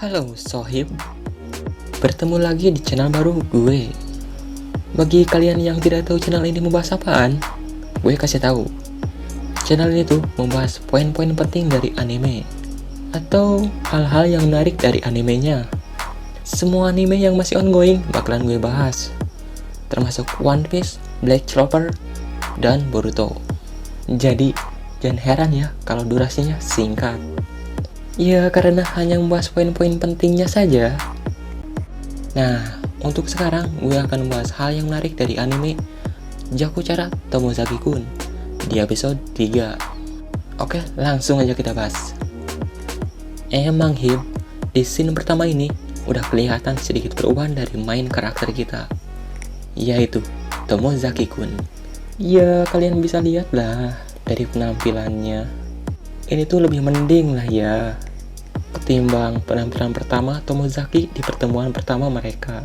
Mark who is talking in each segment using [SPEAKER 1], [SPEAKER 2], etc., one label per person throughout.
[SPEAKER 1] Halo Sohib, bertemu lagi di channel baru gue. Bagi kalian yang tidak tahu channel ini membahas apaan, gue kasih tahu. Channel ini tuh membahas poin-poin penting dari anime atau hal-hal yang menarik dari animenya. Semua anime yang masih ongoing bakalan gue bahas, termasuk One Piece, Black Clover, dan Boruto. Jadi jangan heran ya kalau durasinya singkat. Ya karena hanya membahas poin-poin pentingnya saja. Nah, untuk sekarang gue akan membahas hal yang menarik dari anime Jakuchara Tomozaki-kun di episode 3. Oke, langsung aja kita bahas. Emang Hib, di scene pertama ini udah kelihatan sedikit perubahan dari main karakter kita, yaitu Tomozaki-kun. Ya kalian bisa lihat lah dari penampilannya. Ini tuh lebih mending lah ya ketimbang penampilan pertama Tomozaki di pertemuan pertama mereka.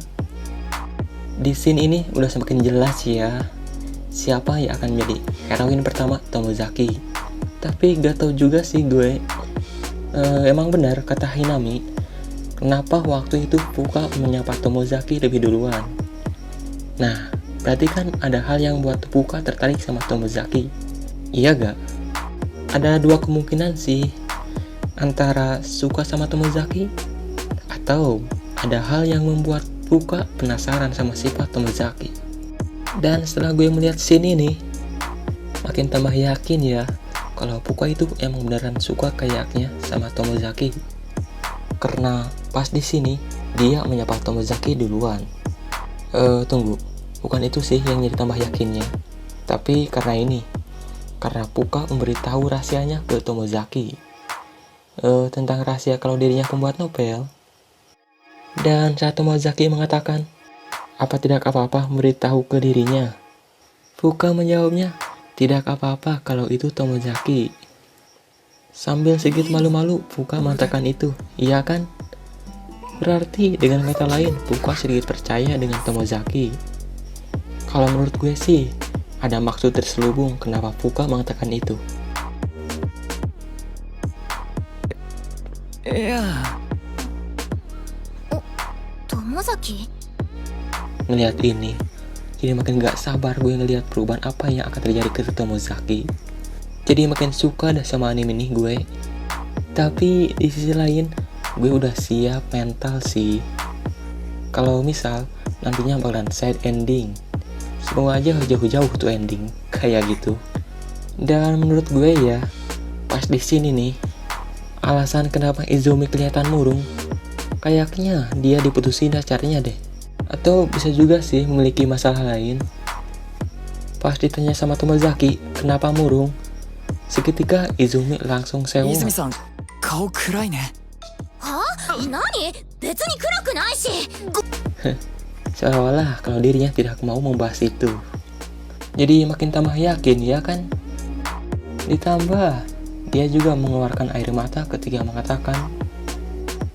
[SPEAKER 1] Di scene ini udah semakin jelas ya siapa yang akan menjadi heroin pertama Tomozaki. Tapi gak tau juga sih gue, emang benar kata Hinami, kenapa waktu itu Fuka menyapa Tomozaki lebih duluan. Nah, berarti kan ada hal yang buat Fuka tertarik sama Tomozaki, iya gak? Ada dua kemungkinan sih, antara suka sama Tomozaki atau ada hal yang membuat Fuka penasaran sama sifat Tomozaki. Dan setelah gue melihat scene ini, makin tambah yakin ya kalau Fuka itu emang beneran suka kayaknya sama Tomozaki. Karena pas di sini dia menyapa Tomozaki duluan. Tunggu, bukan itu sih yang jadi tambah yakinnya. Tapi karena Fuka memberitahu rahasianya ke Tomozaki, tentang rahasia kalau dirinya pembuat novel. Dan saat Tomozaki mengatakan, apa tidak apa-apa memberitahu ke dirinya, Fuka menjawabnya, tidak apa-apa kalau itu Tomozaki. Sambil sedikit malu-malu, Fuka mengatakan itu, iya kan? Berarti dengan kata lain, Fuka sedikit percaya dengan Tomozaki. Kalau menurut gue sih, ada maksud terselubung kenapa Fuka mengatakan itu.
[SPEAKER 2] Iya.
[SPEAKER 3] Tomozaki?
[SPEAKER 2] Ngelihat ini, jadi makin gak sabar gue ngelihat perubahan apa yang akan terjadi ke Tomozaki. Jadi makin suka dah sama anime ini gue. Tapi di sisi lain, gue udah siap mental sih kalau misal nantinya bakalan side ending. Semoga aja jauh-jauh tuh ending kayak gitu. Dan menurut gue ya, pas di sini nih, alasan kenapa Izumi kelihatan murung, kayaknya dia diputusin pacarnya deh. Atau bisa juga sih memiliki masalah lain. Pas ditanya sama Tomozaki kenapa murung, seketika Izumi langsung sewa.
[SPEAKER 1] Izumi-san, kau kurai ne.
[SPEAKER 3] Hah? Nani? Betsu ni kuraku nai shi.
[SPEAKER 2] Seolah-olah kalau dirinya tidak mau membahas itu. Jadi makin tambah yakin ya kan. Ditambah dia juga mengeluarkan air mata ketika mengatakan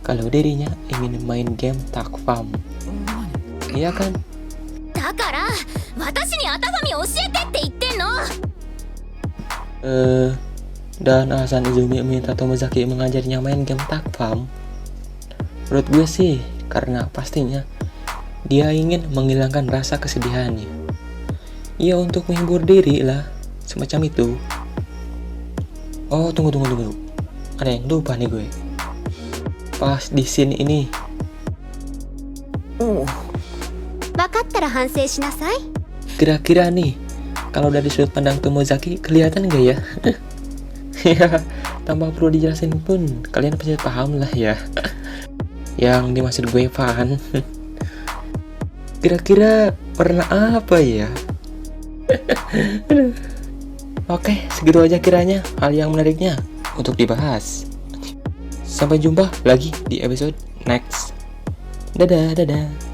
[SPEAKER 2] kalau dirinya ingin main game takfam. Iya kan?
[SPEAKER 3] Dakara, watashi ni atagami oshiete tte itten no.
[SPEAKER 2] Dan alasan Izumi meminta Tomozaki mengajarnya main game takfam, menurut gue sih karena pastinya dia ingin menghilangkan rasa kesedihannya. Ya untuk menghibur diri lah, semacam itu. Oh tunggu. Ada yang lupa nih gue. Pas di scene ini.
[SPEAKER 3] Wakattara hansei shinasai.
[SPEAKER 2] Kira-kira nih, kalau dari sudut pandang Tomozaki kelihatan gak ya? Ya, tanpa perlu dijelasin pun kalian pasti paham lah ya. Yang dimaksud gue Van. Kira-kira warna apa ya? Oke, segitu aja kiranya hal yang menariknya untuk dibahas. Sampai jumpa lagi di episode next. Dadah.